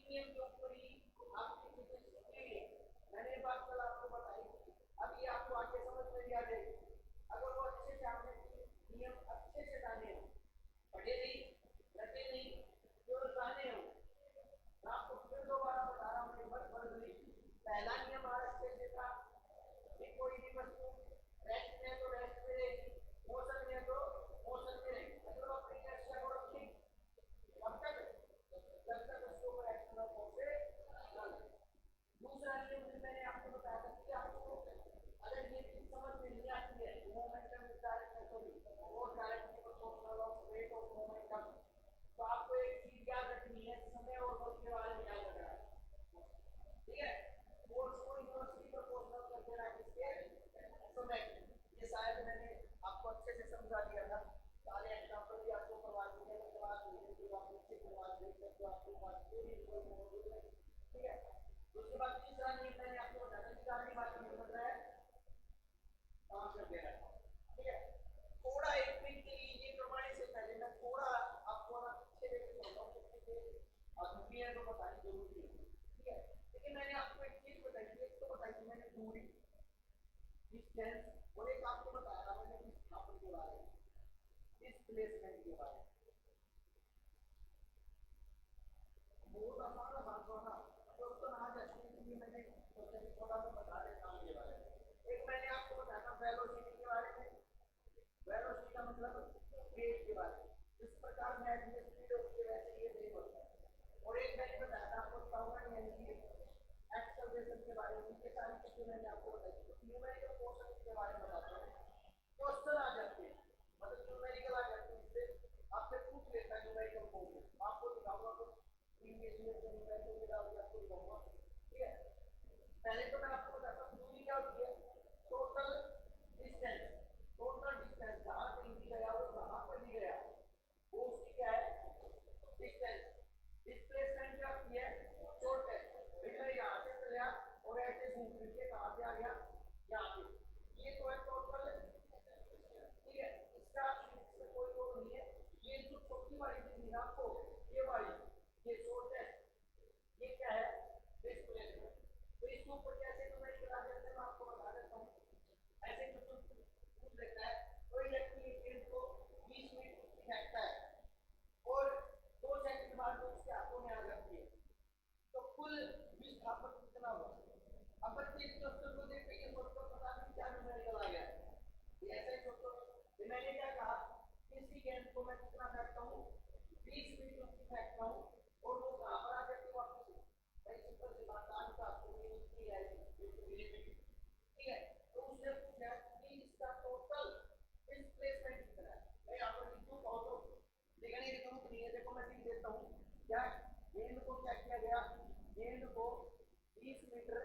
नियम के ऊपर ही आपकी चीजें सीखी है। मैंने ये बात कल आपको बताई थी, अब ये आपको आगे समझ में नहीं आ जाएगी। अगर वो अच्छे से आपने नियम अच्छे से जाने हो, पढ़े नहीं, रटे नहीं, केवल जाने हो, मैं आपको फिर दोबारा बता रहा हूँ, एक बार पढ़ ली। पहला नियम आलस्य से था कि कोई भी वस्तु रेस्ट में तो रेस्ट में रहेगी, मोशन में तो मोशन में रहेगी, मतलब अपनी इनर्शिया को रखेगी। अब तक जब तक उसको कोई एक्सटर्नल फोर्स से ना लगे। दूसरा नियम भी मैंने आपको बताया था कि आपको अगर ये चीज समझ में नहीं आती है, मोमेंटम विद डायरेक्शन को भी और direction proportional of rate of momentum, तो आपको एक चीज याद रखनी है, समय और बल के बारे में याद रखना है। ठीक है, फोर्स को इनवर्सली प्रोपोर्शनल कर देना किसके, समय। ये शायद मैंने आपको अच्छे से समझा दिया था, सारे एग्जांपल भी आपको करवा दिए, क्लास वीडियो आप नीचे करवा देख सकते हो, आपके पास पूरी कोई मौजूद है। ठीक है, उसके बाद तीसरा नियम मैंने आपको बताया कि गाड़ी बात नहीं बन रहा है, काम कर दे रहा है। ठीक है, थोड़ा एक मिनट के लिए ये प्रमाण से पहले मैं थोड़ा आपको ना पीछे लेके चलता हूँ, क्योंकि अधूरी है तो बतानी जरूरी है। ठीक है, लेकिन मैंने आपको एक चीज बताई थी, एक तो बताई थी मैंने दूरी, डिस्टेंस, और एक आपको बताया मैंने विस्थापन के बारे में, डिस्प्लेसमेंट के बारे में। बहुत आसान है बात होना, तो ना जैसे कि मैंने सोचा कि थोड़ा सा बता देता हूँ ये बारे में। एक मैंने आपको बताया था वेलोसिटी के बारे में, वेलोसिटी का मतलब वेग के बारे में, इस प्रकार मैच में स्पीड होती है वैसे ये वेग होता है। और एक मैंने बताया था आपको टाउन यानी कि एक्सेलरेशन के बारे में, ये सारी चीजें मैंने आपको बताई थी। न्यूमेरिकल मोशन के बारे में बताते हैं, क्वेश्चन आ जाते हैं, मतलब न्यूमेरिकल आ जाते हैं, इससे आपसे पूछ लेता है न्यूमेरिकल फॉर्म, आपको दिखाऊंगा कुछ प्रीवियस ईयर के न्यूमेरिकल के डाल के आपको दिखाऊंगा। ठीक है, पहले तो मैं आपको बताता हूँ दूरी क्या होती है, टोटल डिस्टेंस, टोटल डिस्टेंस जहां कहीं भी गया वो कहां पर भी गया वो उसकी क्या है, डिस्टेंस। डिस्प्लेसमेंट क्या होती है, शॉर्टेज, मैं यहाँ से चला और ऐसे घूम फिर के कहां पे आ गया, यहाँ पे, ये तो है टोटल। ठीक है, इसका इससे कोई वो नहीं है, ये जो छोटी वाली चीज है आपको, ये वाली, ये शॉर्टेज, ये क्या है, डिस्प्लेसमेंट। तो इसके ऊपर कैसे न्यूमेरिकल आ जाते हैं मैं आपको बता देता हूँ। ऐसे पूछ लेता है कोई व्यक्ति एक गेंद को 20 मीटर फेंकता है और 2 सेकंड बाद वो उसके हाथों में आ जाती है, तो कुल विस्थापन कितना हुआ। अब बच्चे इस क्वेश्चन को देख के ये सोचकर पता नहीं क्या न्यूमेरिकल आ गया है, ऐसे ही सोचो। मैंने क्या कहा, किसी गेंद को मैं कितना फेंकता हूँ, 20 मीटर की फेंकता हूँ और वो कहां पर आ जाती है वापस, भाई सिंपल सी बात, आज का आपको मिलती है। ठीक है, तो उसने पूछा कि इसका टोटल डिस्प्लेसमेंट कितना है, मैं यहाँ पर लिख दूँ कहो तो, लेकिन ये लिखूँ नहीं है, देखो मैं लिख देता हूँ क्या, गेंद को क्या किया गया, गेंद को 20 मीटर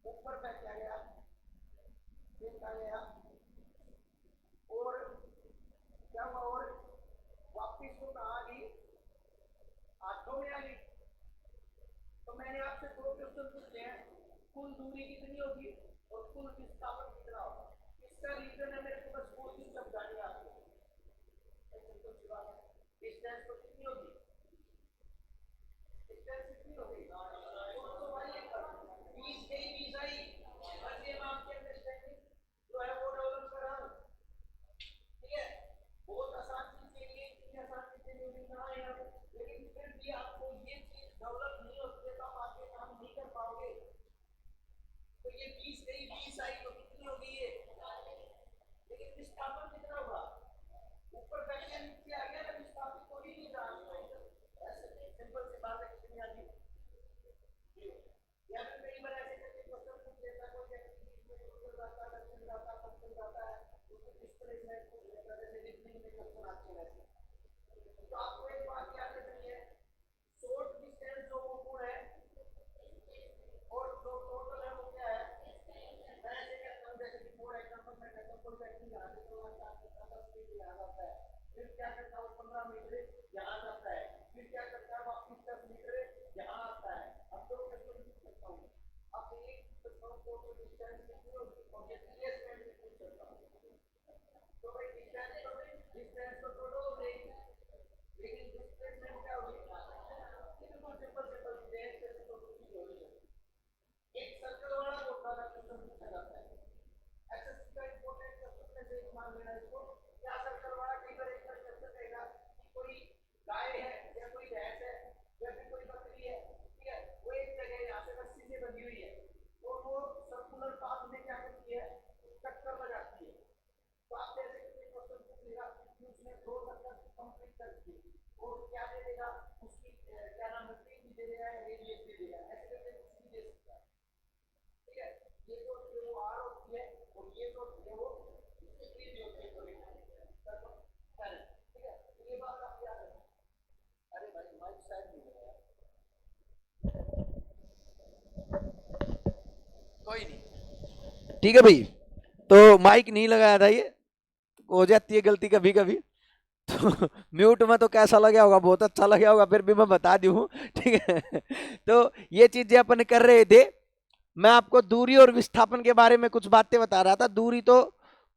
ऊपर फेंका गया, फेंका गया और क्या हुआ, और वापिस वो कहाँ आ गई, हाथों में आ गई। तो मैंने आपसे 2 क्वेश्चन पूछे हैं, कुल दूरी कितनी होगी और कुल विस्थापन कितना होगा। इसका रीजन है मेरे को बस वो चीज समझानी है आपको, डिस्टेंस तो कितनी होगी, डिस्टेंस कितनी होगी, तो भाई 20 गई 20 आई, बस ये मैं आपकी अंडरस्टैंडिंग जो है वो डेवलप कर रहा हूँ। ठीक है, बहुत आसान चीज के लिए इतनी आसान चीजें नहीं बना है, लेकिन फिर भी आपको ये चीज डेवलप नहीं होती है तो आप आगे काम नहीं कर पाओगे। तो ये 20 गई 20 आई तो कितनी होगी ये, लेकिन विस्थापन कितना होगा, ऊपर बैठे नीचे आ गया तो विस्थापित हो ही नहीं रहा। ऐसे सिंपल सी बात है, कितनी आ गई। या फिर कई बार ऐसे करके क्वेश्चन पूछ लेता है, कोई व्यक्ति बीच में उतर जाता है, चल जाता है, चल जाता है, उसको डिस्प्लेसमेंट पूछ लेता है, जैसे रीजनिंग में क्वेश्चन आते रहते हैं। तो आपको एक बात याद रखनी है, शॉर्ट डिस्टेंस जो वो पूर्ण है और जो टोटल है वो क्या है, मैं ऐसे कहता हूँ जैसे कि फॉर एग्जांपल मैं कहता हूँ कोई व्यक्ति यहाँ से चला जाता है 10 मीटर यहाँ जाता है, फिर क्या करता है वो 15 मीटर यहाँ जाता है, फिर क्या करता है वापस 10 मीटर यहाँ आता है। अब तो क्वेश्चन पूछ सकता हूँ, अब एक क्वेश्चन को तो डिस्टेंस कितनी होगी और डिस्प्लेसमेंट भी पूछ सकता हूँ। तो भाई डिस्टेंस तो टोटल हो गई, लेकिन डिस्प्लेसमेंट कोई नहीं, ठीक है भाई। तो माइक नहीं लगाया था, ये हो जाती है गलती कभी कभी। तो म्यूट में तो कैसा लगा होगा, बहुत अच्छा लगा होगा, फिर भी मैं बता दूं, ठीक है। तो ये चीजें अपन कर रहे थे। मैं आपको दूरी और विस्थापन के बारे में कुछ बातें बता रहा था। दूरी तो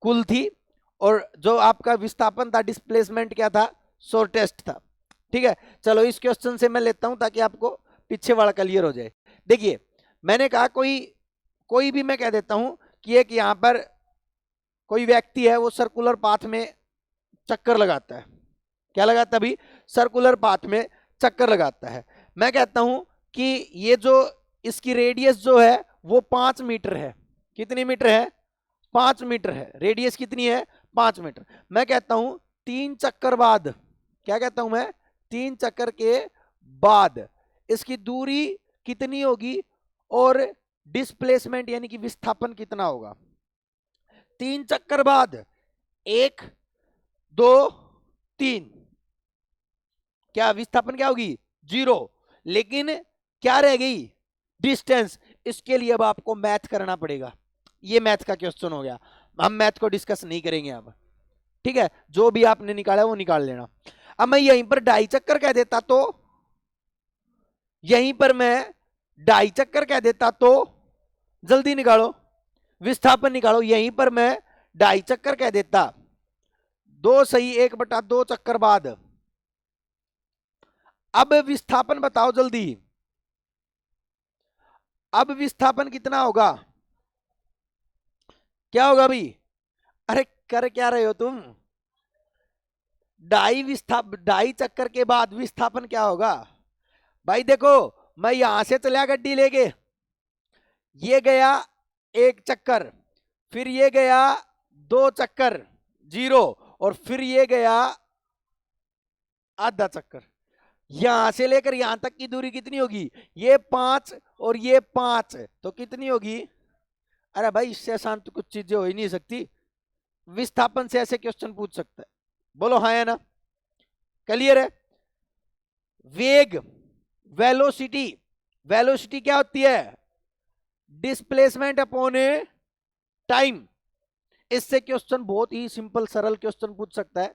कुल थी, और जो आपका विस्थापन था, डिस्प्लेसमेंट क्या था, शॉर्टेस्ट था, ठीक है। चलो इस क्वेश्चन से मैं लेता हूं ताकि आपको पीछे वाला क्लियर हो जाए। देखिए, मैंने कहा कोई भी मैं कह देता हूं कि एक यहां पर कोई व्यक्ति है, वो सर्कुलर पाथ में चक्कर लगाता है। क्या लगाता है भाई? सर्कुलर पाथ में चक्कर लगाता है। मैं कहता हूं कि ये जो इसकी रेडियस जो है वो 5 मीटर है। कितनी मीटर है? 5 मीटर है। रेडियस कितनी है? 5 मीटर। मैं कहता हूं 3 चक्कर बाद, क्या कहता हूं मैं, 3 चक्कर के बाद इसकी दूरी कितनी होगी और डिस्प्लेसमेंट यानी कि विस्थापन कितना होगा। 3 चक्कर बाद 1 2 3, क्या विस्थापन क्या होगी? 0। लेकिन क्या रह गई? डिस्टेंस। इसके लिए अब आपको मैथ करना पड़ेगा। ये मैथ का क्वेश्चन हो गया, हम मैथ को डिस्कस नहीं करेंगे अब, ठीक है। जो भी आपने निकाला वो निकाल लेना। अब मैं यहीं पर 2.5 चक्कर कह देता तो, यहीं पर मैं 2.5 चक्कर कह देता तो, जल्दी निकालो, विस्थापन निकालो। यहीं पर मैं 2.5 चक्कर कह देता, 2 सही 1/2 चक्कर बाद। अब विस्थापन बताओ जल्दी, अब विस्थापन कितना होगा? क्या होगा भाई? अरे कर क्या रहे हो तुम? 2.5 चक्कर के बाद विस्थापन क्या होगा भाई? देखो, मैं यहां से चला गड्डी लेके, ये गया 1 चक्कर, फिर ये गया 2 चक्कर 0, और फिर ये गया आधा चक्कर। यहां से लेकर यहां तक की दूरी कितनी होगी? ये 5 और ये 5, तो कितनी होगी? अरे भाई, इससे आसान तो कुछ चीजें हो ही नहीं सकती। विस्थापन से ऐसे क्वेश्चन पूछ सकता है, बोलो हाँ या ना? क्लियर है? वेग, वेलोसिटी, वेलोसिटी क्या होती है? Displacement upon time. इससे क्वेश्चन बहुत ही सिंपल सरल क्वेश्चन पूछ सकता है।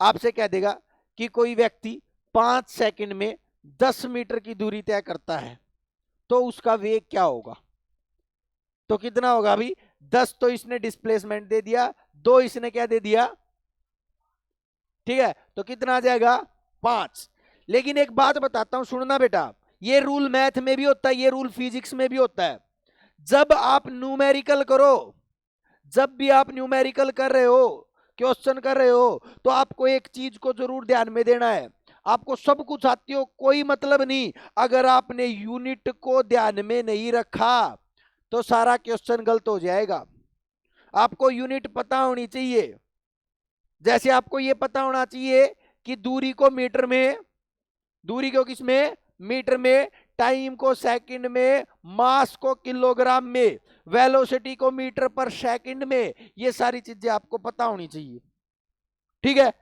आपसे कह देगा कि कोई व्यक्ति 5 सेकंड में 10 मीटर की दूरी तय करता है, तो उसका वेग क्या होगा? तो कितना होगा अभी? 10 तो इसने डिस्प्लेसमेंट दे दिया, 2 इसने क्या दे दिया, ठीक है, तो कितना आ जाएगा? 5। लेकिन एक बात बताता हूं, सुनना बेटा, ये रूल मैथ में भी होता है, ये रूल फिजिक्स में भी होता है। जब आप न्यूमेरिकल करो, जब भी आप न्यूमेरिकल कर रहे हो, क्वेश्चन कर रहे हो, तो आपको एक चीज को जरूर ध्यान में देना है। आपको सब कुछ आती हो कोई मतलब नहीं, अगर आपने यूनिट को ध्यान में नहीं रखा तो सारा क्वेश्चन गलत हो जाएगा। आपको यूनिट पता होनी चाहिए। जैसे आपको यह पता होना चाहिए कि दूरी को मीटर में, दूरी को किस में? मीटर में, टाइम को सेकंड में, मास को किलोग्राम में, वेलोसिटी को मीटर पर सेकंड में। ये सारी चीजें आपको पता होनी चाहिए, ठीक है।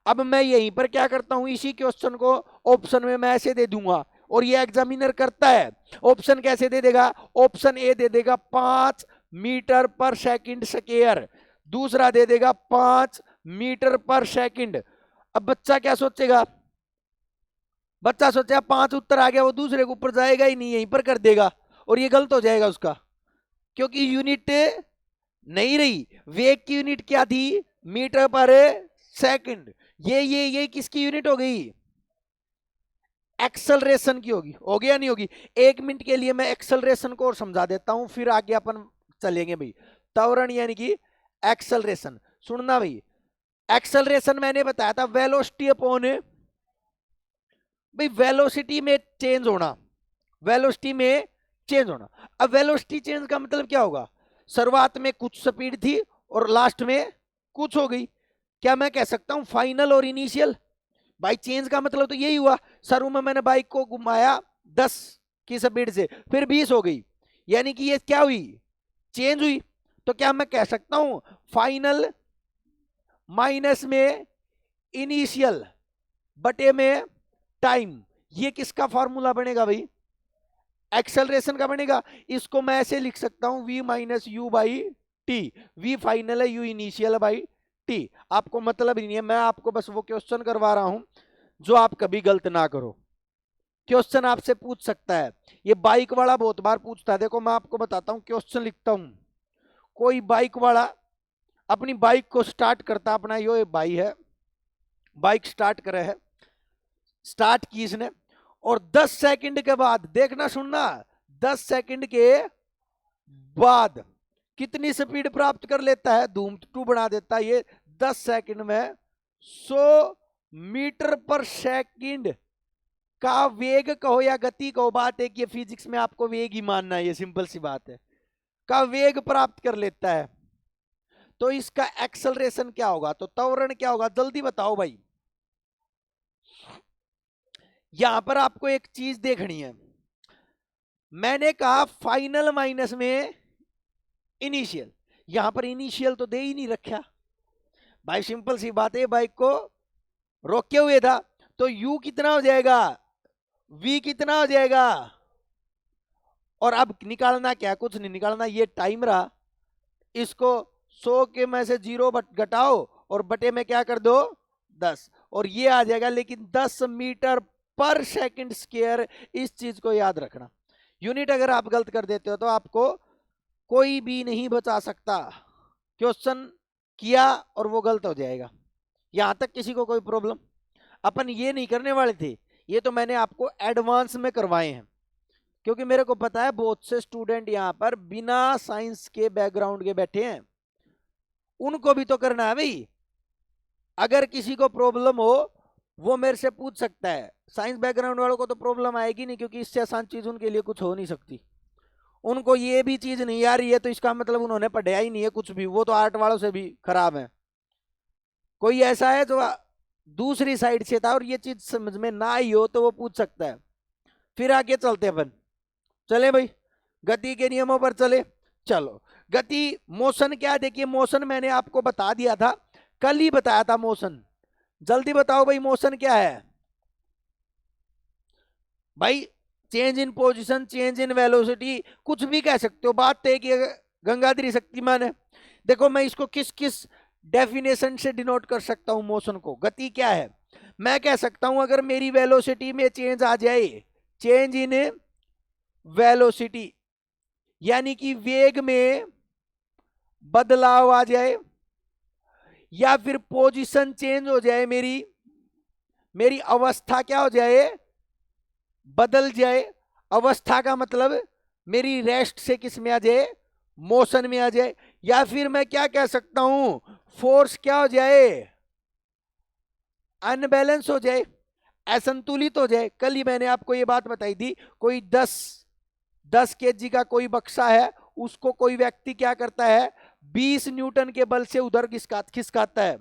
अब मैं यहीं पर क्या करता हूं, इसी क्वेश्चन को ऑप्शन में मैं ऐसे दे दूंगा, और ये एग्जामिनर करता है। ऑप्शन कैसे दे देगा? ऑप्शन ए दे देगा 5 मीटर पर सेकंड स्क्वायर, दूसरा दे देगा 5 मीटर पर सेकंड। अब बच्चा क्या सोचेगा? बच्चा सोचेगा 5 उत्तर आ गया, वो दूसरे के ऊपर जाएगा ही नहीं, यहीं पर कर देगा, और ये गलत हो जाएगा उसका, क्योंकि यूनिट नहीं रही। वेग की यूनिट क्या थी? मीटर पर सेकंड। ये किसकी यूनिट हो गई? एक्सेलरेशन की होगी। हो गया नहीं होगी? 1 मिनट के लिए मैं एक्सेलरेशन को और समझा देता हूं, फिर आगे अपन चलेंगे भाई। त्वरण यानी कि एक्सेलरेशन। सुनना भाई, एक्सेलरेशन मैंने बताया था वेलोसिटी अपॉन, भाई वेलोसिटी में चेंज होना, वेलोसिटी में चेंज होना। अब वेलोसिटी चेंज का मतलब क्या होगा? शुरुआत में कुछ स्पीड थी और लास्ट में कुछ हो गई। क्या मैं कह सकता हूं फाइनल और इनिशियल? भाई चेंज का मतलब तो यही हुआ, शुरू में मैंने बाइक को घुमाया 10 की स्पीड से, फिर 20 हो गई, यानी कि ये क्या हुई? चेंज हुई। तो क्या मैं कह सकता हूं फाइनल माइनस में इनिशियल बटे में टाइम, ये किसका फॉर्मूला बनेगा भाई? एक्सेलरेशन का बनेगा, इसको मैं ऐसे लिख सकता हूं v minus you by T. v final है, u इनिशियल बाई टी। आपको मतलब ही नहीं है, मैं आपको बस वो क्वेश्चन करवा रहा हूं जो आप कभी गलत ना करो। क्वेश्चन आपसे पूछ सकता है, ये बाइक वाला बहुत बार पूछता है। देखो मैं आपको बताता हूं, क्वेश्चन लिखता हूं। कोई बाइक वाला अपनी बाइक को स्टार्ट करता, अपना यो बाई है, बाइक स्टार्ट करे है, स्टार्ट की इसने, और 10 सेकंड के बाद, देखना सुनना, 10 सेकंड के बाद कितनी स्पीड प्राप्त कर लेता है, धूम टू बना देता है ये 10 सेकंड में 100 मीटर पर सेकंड का वेग कहो या गति कहो, बात है कि ये फिजिक्स में आपको वेग ही मानना है, ये सिंपल सी बात है, का वेग प्राप्त कर लेता है। तो इसका एक्सेलरेशन क्या होगा, तो त्वरण क्या होगा, जल्दी बताओ भाई। यहां पर आपको एक चीज देखनी है, मैंने कहा फाइनल माइनस में इनिशियल, यहां पर इनिशियल तो दे ही नहीं रखा भाई, सिंपल सी बात है, बाइक को रोके हुए था, तो u कितना हो जाएगा, v कितना हो जाएगा, और अब निकालना क्या, कुछ नहीं निकालना, ये टाइम रहा, इसको 100 के में से 0 घटाओ और बटे में क्या कर दो 10, और ये आ जाएगा, लेकिन 10 मीटर पर सेकंड स्क्वायर। इस चीज को याद रखना, यूनिट अगर आप गलत कर देते हो तो आपको कोई भी नहीं बचा सकता। क्वेश्चन किया और वो गलत हो जाएगा, यहां तक किसी को कोई प्रॉब्लम। अपन ये नहीं करने वाले थे, ये तो मैंने आपको एडवांस में करवाए हैं, क्योंकि मेरे को पता है बहुत से स्टूडेंट यहां पर बिना साइंस के बैकग्राउंड के बैठे हैं, उनको भी तो करना है भाई। अगर किसी को प्रॉब्लम हो वो मेरे से पूछ सकता है, साइंस बैकग्राउंड वालों को तो प्रॉब्लम आएगी नहीं, क्योंकि इससे आसान चीज उनके लिए कुछ हो नहीं सकती। उनको ये भी चीज नहीं आ रही है तो इसका मतलब उन्होंने पढ़ा ही नहीं है कुछ भी, वो तो आर्ट वालों से भी खराब है। कोई ऐसा है जो दूसरी साइड से था और ये चीज समझ में ना आई हो तो वो पूछ सकता है। फिर आगे चलते अपन, चले भाई गति के नियमों पर चले। चलो गति, मोशन क्या, देखिए मोशन मैंने आपको बता दिया था, कल ही बताया था मोशन। जल्दी बताओ भाई मोशन क्या है भाई, change in position, change in velocity, कुछ भी कह सकते हो, बात है कि गंगाधरी शक्तिमान है। देखो मैं इसको किस किस डेफिनेशन से डिनोट कर सकता हूं मोशन को, गति क्या है, मैं कह सकता हूं अगर मेरी वेलोसिटी में चेंज आ जाए, चेंज इन वेलोसिटी, यानी कि वेग में बदलाव आ जाए, या फिर पोजीशन चेंज हो जाए, मेरी अवस्था क्या हो जाए, बदल जाए। अवस्था का मतलब मेरी रेस्ट से किस में आ जाए, मोशन में आ जाए। या फिर मैं क्या कह सकता हूं, फोर्स क्या हो जाए, अनबैलेंस हो जाए, असंतुलित हो जाए। कल ही मैंने आपको ये बात बताई थी, कोई 10 केजी का कोई बक्सा है, उसको कोई व्यक्ति क्या करता है, 20 न्यूटन के बल से उधर खिसकाता है,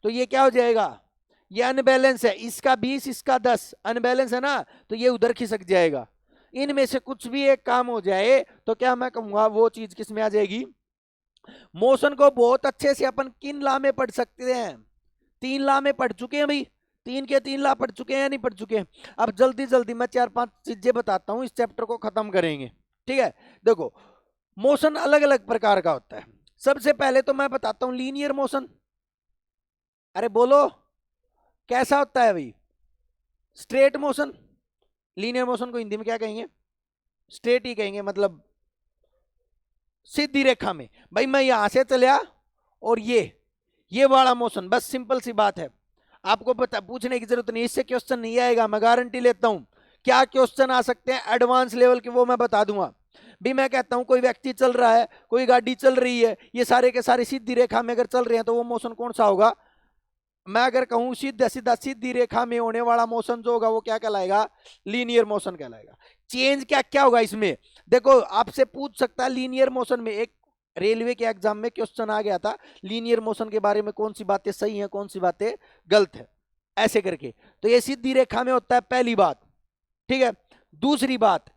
तो ये क्या हो जाएगा, ये अनबैलेंस है, इसका 20 इसका 10 अनबैलेंस है ना, तो ये उधर खिसक जाएगा। इनमें से कुछ भी एक काम हो जाए तो क्या मैं कहूंगा वो चीज किस में आ जाएगी। मोशन को बहुत अच्छे से अपन किन लॉ में पढ़ सकते हैं, 3 लॉ में पढ़ चुके हैं भाई, 3 के 3 लॉ पढ़ चुके हैं या नहीं पढ़ चुके हैं। अब जल्दी जल्दी मैं 4-5 चीजें बताता हूं, इस चैप्टर को खत्म करेंगे, ठीक है। देखो मोशन अलग अलग प्रकार का होता है, सबसे पहले तो मैं बताता हूं लीनियर मोशन। अरे बोलो कैसा होता है भाई, स्ट्रेट मोशन, लीनियर मोशन को हिंदी में क्या कहेंगे, स्ट्रेट ही कहेंगे, मतलब सीधी रेखा में। भाई मैं यहां से चलिया और ये वाला मोशन, बस सिंपल सी बात है, आपको पता पूछने की जरूरत नहीं, इससे क्वेश्चन नहीं आएगा, मैं गारंटी लेता हूं। क्या क्वेश्चन आ सकते हैं एडवांस लेवल के वो मैं बता दूंगा। भी मैं कहता हूं कोई व्यक्ति चल रहा है, कोई गाड़ी चल रही है, ये सारे के सारे सीधी रेखा में अगर चल रहे हैं तो वो मोशन कौन सा होगा। मैं अगर कहूं सीधा सीधा सीधी रेखा में होने वाला मोशन जो होगा वो क्या कहलाएगा, लीनियर मोशन कहलाएगा। चेंज क्या क्या होगा इसमें, देखो आपसे पूछ सकता है लीनियर मोशन में, एक रेलवे के एग्जाम में क्वेश्चन आ गया था लीनियर मोशन के बारे में, कौन सी बातें सही हैं कौन सी बातें गलत है, ऐसे करके। तो ये सीधी रेखा में होता है, पहली बात, ठीक है। दूसरी बात,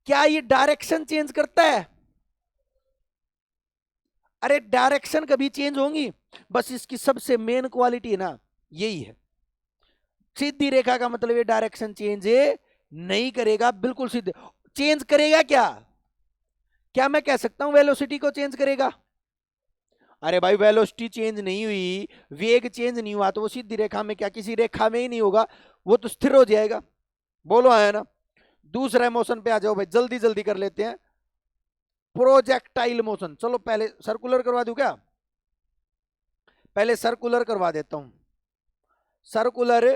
क्या ये डायरेक्शन चेंज करता है, अरे डायरेक्शन कभी चेंज होंगी, बस इसकी सबसे मेन क्वालिटी ना यही है, सीधी रेखा का मतलब ये डायरेक्शन चेंज नहीं करेगा, बिल्कुल सीधे। चेंज करेगा क्या? क्या मैं कह सकता हूं वेलोसिटी को चेंज करेगा? अरे भाई वेलोसिटी चेंज नहीं हुई, वेग चेंज नहीं हुआ तो वो सीधी रेखा में क्या, किसी रेखा में ही नहीं होगा, वो तो स्थिर हो जाएगा। बोलो आया ना। दूसरा मोशन पे आ जाओ भाई, जल्दी जल्दी कर लेते हैं। प्रोजेक्टाइल मोशन, चलो पहले सर्कुलर करवा दूं क्या? पहले सर्कुलर करवा देता हूं। सर्कुलर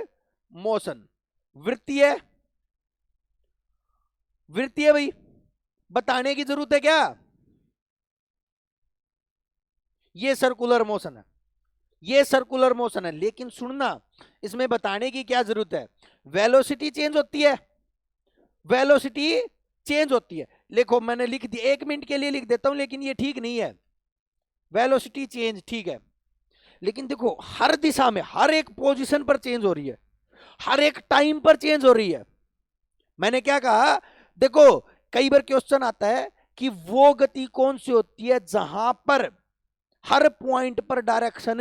मोशन, वृत्तीय, वृत्तीय भाई बताने की जरूरत है क्या? ये सर्कुलर मोशन है, ये सर्कुलर मोशन है, लेकिन सुनना, इसमें बताने की क्या जरूरत है? वेलोसिटी चेंज होती है, वेलोसिटी चेंज होती है। लिखो, मैंने लिख दिया, 1 मिनट के लिए लिख देता हूं, लेकिन ये ठीक नहीं है। वेलोसिटी चेंज ठीक है, लेकिन देखो हर दिशा में, हर एक पोजीशन पर चेंज हो रही है, हर एक टाइम पर चेंज हो रही है। मैंने क्या कहा? देखो कई बार क्वेश्चन आता है कि वो गति कौन सी होती है जहां पर हर पॉइंट पर डायरेक्शन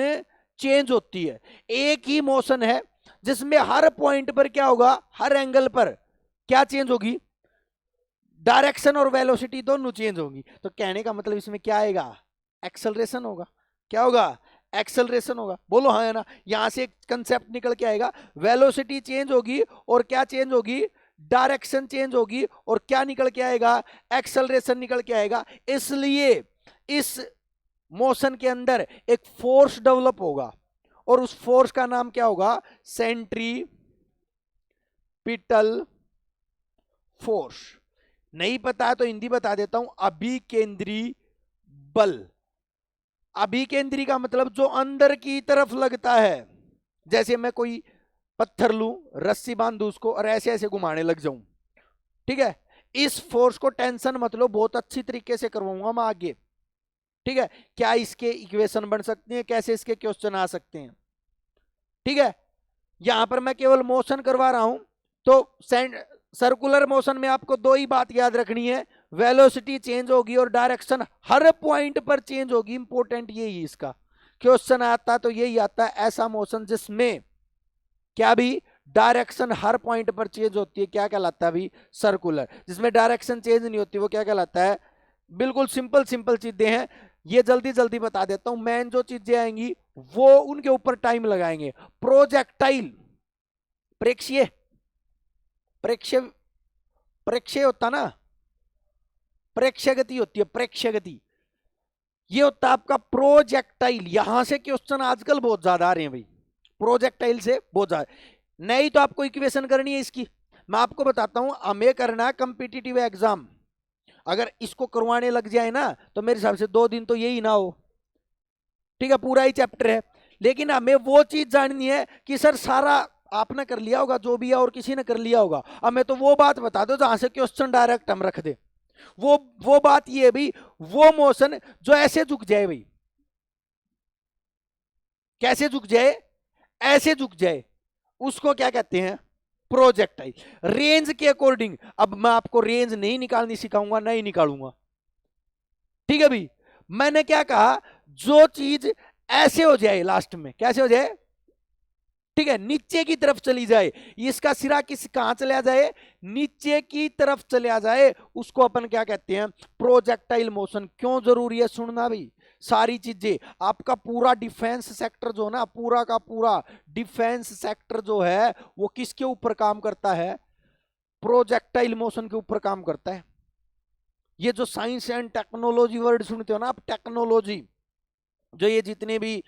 चेंज होती है। एक ही मोशन है जिसमें हर पॉइंट पर क्या होगा, हर एंगल पर क्या चेंज होगी, डायरेक्शन और वेलोसिटी दोनों चेंज होंगी। तो कहने का मतलब इसमें क्या आएगा? एक्सेलरेशन होगा। क्या होगा? एक्सेलरेशन होगा। बोलो हाँ है ना। यहां से एक कंसेप्ट निकल के आएगा, वेलोसिटी चेंज होगी और क्या चेंज होगी, डायरेक्शन चेंज होगी, और क्या निकल के आएगा, एक्सेलरेशन निकल के आएगा। इसलिए इस मोशन के अंदर एक फोर्स डेवलप होगा, और उस फोर्स का नाम क्या होगा, सेंट्रीपिटल फोर्स। नहीं पता है तो हिंदी बता देता हूं, अभिकेंद्री बल। अभिकेंद्री का मतलब जो अंदर की तरफ लगता है। जैसे मैं कोई पत्थर लूं, रस्सी बांध दूं उसको और ऐसे ऐसे घुमाने लग जाऊं, ठीक है, इस फोर्स को टेंशन मत लो, बहुत अच्छी तरीके से करवाऊंगा मैं आगे, ठीक है। क्या इसके इक्वेशन बन सकते हैं, कैसे इसके क्वेश्चन आ सकते हैं, ठीक है। यहां पर मैं केवल मोशन करवा रहा हूं। तो सर्कुलर मोशन में आपको दो ही बात याद रखनी है, वेलोसिटी चेंज होगी और डायरेक्शन हर पॉइंट पर चेंज होगी। इंपॉर्टेंट यही इसका क्वेश्चन आता तो यही आता है, ऐसा मोशन जिसमें क्या भी डायरेक्शन हर पॉइंट पर चेंज होती है, क्या कहलाता है भी, सर्कुलर। जिसमें डायरेक्शन चेंज नहीं होती वो क्या कहलाता है? बिल्कुल सिंपल सिंपल चीजें हैं, ये जल्दी जल्दी बता देता हूं। मेन जो चीजें आएंगी वो उनके ऊपर टाइम लगाएंगे। प्रोजेक्टाइल, प्रेक्षीय, प्रेक्षय, प्रेक्षय होता ना, प्रेक्षय गति होती है, प्रेक्षय गति। ये होता है आपका प्रोजेक्टाइल। यहां से क्वेश्चन आजकल बहुत ज्यादा आ रहे हैं भाई, प्रोजेक्टाइल से बहुत ज्यादा। नहीं तो आपको इक्वेशन करनी है इसकी। मैं आपको बताता हूं, हमें करना है कॉम्पिटिटिव एग्जाम, अगर इसको करवाने लग जाए ना तो मेरे हिसाब से 2 दिन तो यही ना हो, ठीक है, पूरा ही चैप्टर है। लेकिन हमें वो चीज जाननी है कि सर सारा आपने कर लिया होगा जो भी है और किसी ने कर लिया होगा, हमें तो वो बात बता दो जहां से क्वेश्चन डायरेक्ट हम रख दे। वो बात ये है भाई, वो मोशन जो ऐसे झुक जाए भाई, कैसे झुक जाए, ऐसे झुक जाए, उसको क्या कहते हैं, प्रोजेक्टाइल। रेंज के अकॉर्डिंग, अब मैं आपको रेंज नहीं निकालनी सिखाऊंगा, नहीं निकालूंगा, ठीक है भाई। मैंने क्या कहा, जो चीज ऐसे हो जाए, लास्ट में कैसे हो जाए, ठीक है, नीचे की तरफ चली जाए, इसका सिरा किस कहां चला जाए, नीचे की तरफ चला जाए, उसको अपन क्या कहते हैं, प्रोजेक्टाइल मोशन। क्यों जरूरी है सुनना भाई, सारी चीजें। आपका पूरा डिफेंस सेक्टर जो ना, पूरा का पूरा डिफेंस सेक्टर जो है वो किसके ऊपर काम करता है, प्रोजेक्टाइल मोशन के ऊपर काम करता है। ये जो साइंस एंड टेक्नोलॉजी वर्ड सुनते हो ना आप, टेक्नोलॉजी, जो ये जितने भी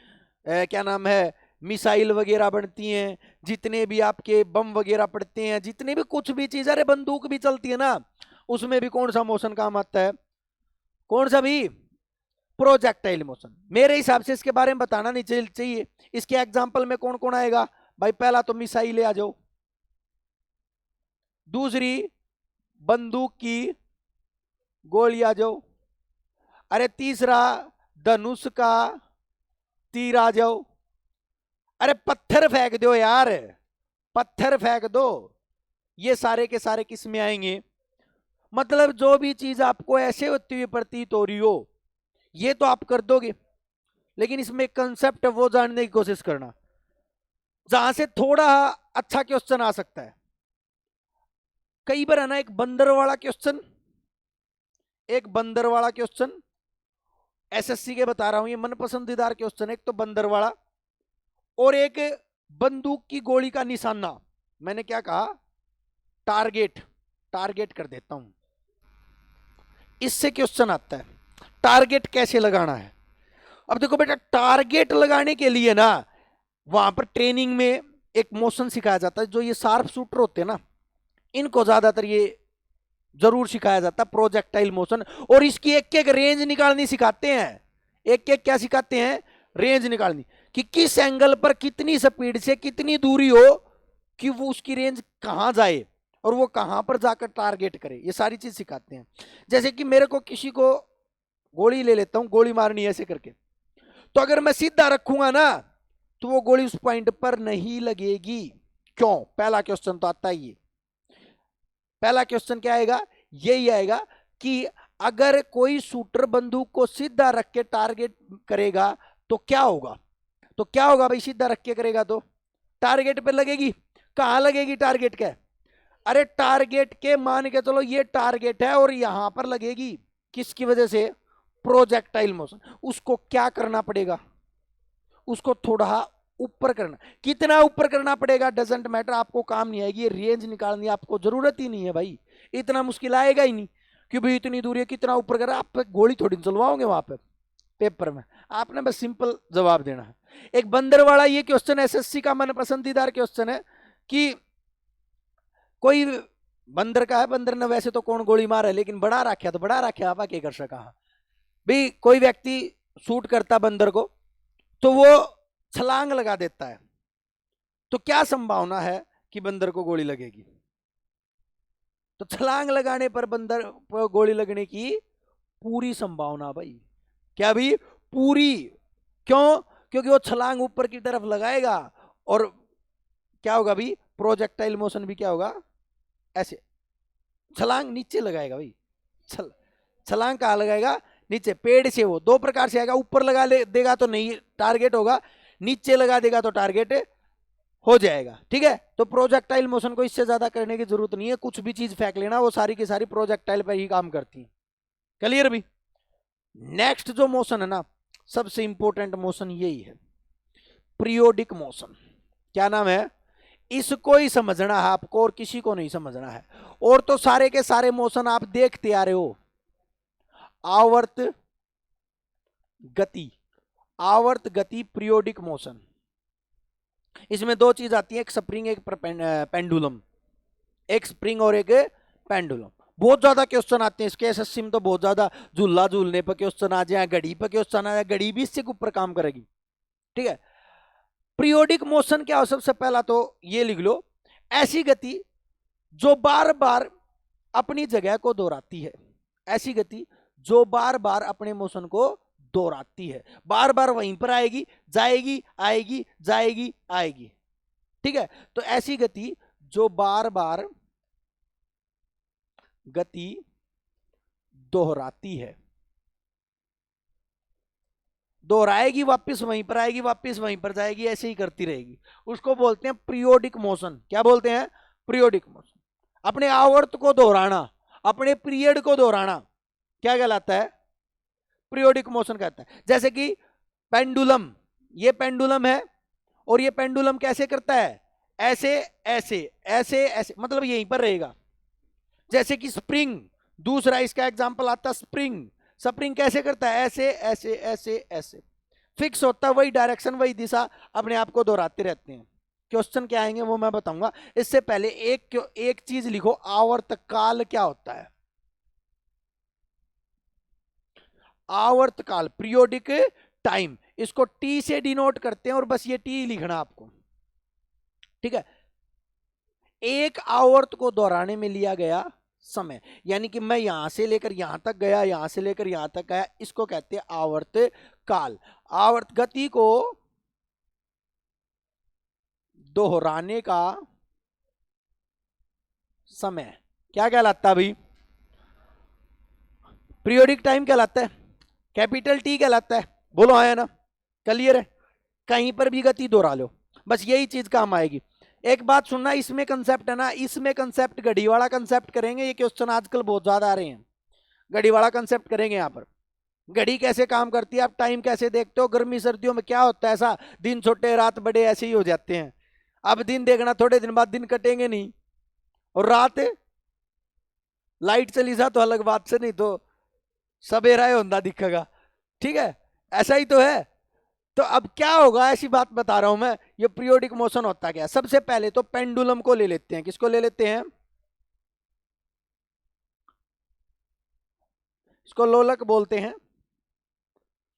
क्या नाम है, मिसाइल वगैरह बनती हैं, जितने भी आपके बम वगैरह पड़ते हैं, जितने भी कुछ भी चीज, अरे बंदूक भी चलती है ना, उसमें भी कौन सा मोशन काम आता है, कौन सा भी, प्रोजेक्टाइल मोशन। मेरे हिसाब से इसके बारे में बताना नहीं चाहिए। इसके एग्जाम्पल में कौन कौन आएगा भाई, पहला तो मिसाइल आ जाओ, दूसरी बंदूक की गोली आ जाओ, अरे तीसरा धनुष का तीर आ जाओ, अरे पत्थर फेंक दो यार, पत्थर फेंक दो। ये सारे के सारे किस में आएंगे, मतलब जो भी चीज आपको ऐसे होती हुई प्रतीत हो रही हो, ये तो आप कर दोगे, लेकिन इसमें कंसेप्ट है वो जानने की कोशिश करना, जहां से थोड़ा अच्छा क्वेश्चन आ सकता है। कई बार है ना एक बंदर वाला क्वेश्चन, एक बंदर वाला क्वेश्चन एसएससी के बता रहा हूं, ये मन पसंदीदार क्वेश्चन है। एक तो बंदर वाला और एक बंदूक की गोली का निशाना। मैंने क्या कहा, टारगेट, टारगेट कर देता हूं। इससे क्वेश्चन आता है टारगेट कैसे लगाना है। अब देखो बेटा, टारगेट लगाने के लिए ना वहां पर ट्रेनिंग में एक मोशन सिखाया जाता है। जो ये शार्प शूटर होते हैं ना, इनको ज्यादातर ये जरूर सिखाया जाता है प्रोजेक्टाइल मोशन। और इसकी एक एक रेंज निकालनी सिखाते हैं। एक एक क्या सिखाते हैं, रेंज निकालनी, कि किस एंगल पर कितनी स्पीड से कितनी दूरी हो कि वो उसकी रेंज कहां जाए और वो कहां पर जाकर टारगेट करे। ये सारी चीज सिखाते हैं। जैसे कि मेरे को किसी को गोली ले लेता हूं, गोली मारनी है ऐसे करके, तो अगर मैं सीधा रखूंगा ना तो वो गोली उस पॉइंट पर नहीं लगेगी। क्यों? पहला क्वेश्चन तो आता ही है। पहला क्वेश्चन क्या आएगा, यही आएगा कि अगर कोई शूटर बंदूक को सीधा रख के टारगेट करेगा तो क्या होगा। तो क्या होगा भाई, सीधा रख के करेगा तो टारगेट पे लगेगी। कहां लगेगी टारगेट के, अरे टारगेट के मान के चलो ये टारगेट है और यहां पर लगेगी। किसकी वजह से, प्रोजेक्टाइल मोशन। उसको क्या करना पड़ेगा, उसको थोड़ा ऊपर करना। कितना ऊपर करना पड़ेगा डजेंट मैटर, आपको काम नहीं आएगी। ये रेंज निकालनी आपको जरूरत ही नहीं है भाई, इतना मुश्किल आएगा ही नहीं कि भाई इतनी दूरी है कितना ऊपर करा। आप गोली थोड़ी चलवाओगे वहां पे पेपर में, आपने बस सिंपल जवाब देना है। एक बंदर वाला ये क्वेश्चन एसएससी का मन पसंदीदार क्वेश्चन है कि कोई बंदर का है, बंदर ने वैसे तो कौन गोली मार है, लेकिन बड़ा रखा तो बड़ा रखा, आप क्या कर सका भाई। कोई व्यक्ति शूट करता बंदर को तो वो छलांग लगा देता है, तो क्या संभावना है कि बंदर को गोली लगेगी। तो छलांग लगाने पर बंदर पर गोली लगने की पूरी संभावना भाई। क्या भी, पूरी। क्यों? क्योंकि वो छलांग ऊपर की तरफ लगाएगा और क्या होगा भाई, प्रोजेक्टाइल मोशन भी क्या होगा, ऐसे। छलांग नीचे लगाएगा भाई, छलांग कहां लगाएगा, नीचे। पेड़ से वो दो प्रकार से आएगा, ऊपर लगा देगा तो नहीं टारगेट होगा, नीचे लगा देगा तो टारगेट हो जाएगा। ठीक है, तो प्रोजेक्टाइल मोशन को इससे ज्यादा करने की जरूरत नहीं है। कुछ भी चीज फेंक लेना, वो सारी की सारी प्रोजेक्टाइल पर ही काम करती है। क्लियर भी। नेक्स्ट जो मोशन है ना, सबसे इंपॉर्टेंट मोशन यही है, पीरियोडिक मोशन। क्या नाम है, इसको ही समझना है आपको और किसी को नहीं समझना है। और तो सारे के सारे मोशन आप देखते आ रहे हो। आवर्त गति, आवर्त गति, पीरियोडिक मोशन। इसमें दो चीज आती है, एक स्प्रिंग एक पेंडुलम। एक स्प्रिंग और एक पेंडुलम। बहुत ज्यादा क्वेश्चन आते हैं इसके एसएससी में, तो बहुत ज्यादा। झूला झूलने पर क्वेश्चन आ जाए, घड़ी पर क्वेश्चन आ जाए, घड़ी भी इससे ऊपर काम करेगी। ठीक है, पीरियोडिक मोशन क्या हो, सबसे पहला तो ये लिख लो, ऐसी गति जो बार बार अपनी जगह को दोहराती है। ऐसी गति जो बार बार अपने मोशन को दोहराती है, बार बार वहीं पर आएगी, जाएगी, आएगी, जाएगी, आएगी। ठीक है, तो ऐसी गति जो बार बार गति दोहराती है, दोहराएगी, वापस वहीं पर आएगी, वापस वहीं पर जाएगी, ऐसे ही करती रहेगी, उसको बोलते हैं पीरियोडिक मोशन। क्या बोलते हैं, पीरियोडिक मोशन। अपने आवर्त को दोहराना, अपने पीरियड को दोहराना क्या कहलाता है, पीरियोडिक मोशन कहता है। जैसे कि पेंडुलम, ये पेंडुलम है और ये पेंडुलम कैसे करता है, ऐसे ऐसे ऐसे ऐसे, मतलब यहीं पर रहेगा। जैसे कि स्प्रिंग, दूसरा इसका एग्जांपल आता है स्प्रिंग। स्प्रिंग कैसे करता है, ऐसे ऐसे ऐसे ऐसे, फिक्स होता है, वही डायरेक्शन वही दिशा, अपने आप को दोहराते रहते हैं। क्वेश्चन क्या आएंगे वो मैं बताऊंगा। इससे पहले एक चीज लिखो, आवर्तकाल क्या होता है। आवर्तकाल, पीरियोडिक टाइम, इसको टी से डिनोट करते हैं और बस ये टी लिखना आपको। ठीक है, एक आवर्त को दोहराने में लिया गया समय, यानी कि मैं यहां से लेकर यहां तक गया, यहां से लेकर यहां तक गया, इसको कहते हैं आवर्त काल। आवर्त गति को दोहराने का समय क्या कहलाता है भाई, पीरियोडिक टाइम कहलाता है, कैपिटल टी कहलाता है। बोलो आया ना, क्लियर है। कहीं पर भी गति दोहरा लो, बस यही चीज काम आएगी। एक बात सुनना, इसमें कंसेप्ट है ना, इसमें कंसेप्ट घड़ी वाला कंसेप्ट करेंगे। ये क्वेश्चन आजकल बहुत ज्यादा आ रहे हैं, घड़ी वाला कंसेप्ट करेंगे यहाँ पर। घड़ी कैसे काम करती है, आप टाइम कैसे देखते हो, गर्मी सर्दियों में क्या होता है, ऐसा दिन छोटे रात बड़े ऐसे ही हो जाते हैं। अब दिन देखना, थोड़े दिन बाद दिन कटेंगे नहीं, और रात लाइट चली जा तो अलग बात से, नहीं तो सवेरा होता दिखेगा। ठीक है, ऐसा ही तो है। तो अब क्या होगा, ऐसी बात बता रहा हूं मैं। ये पीरियोडिक मोशन होता क्या, सबसे पहले तो पेंडुलम को ले लेते हैं। किसको ले लेते हैं, इसको लोलक बोलते हैं।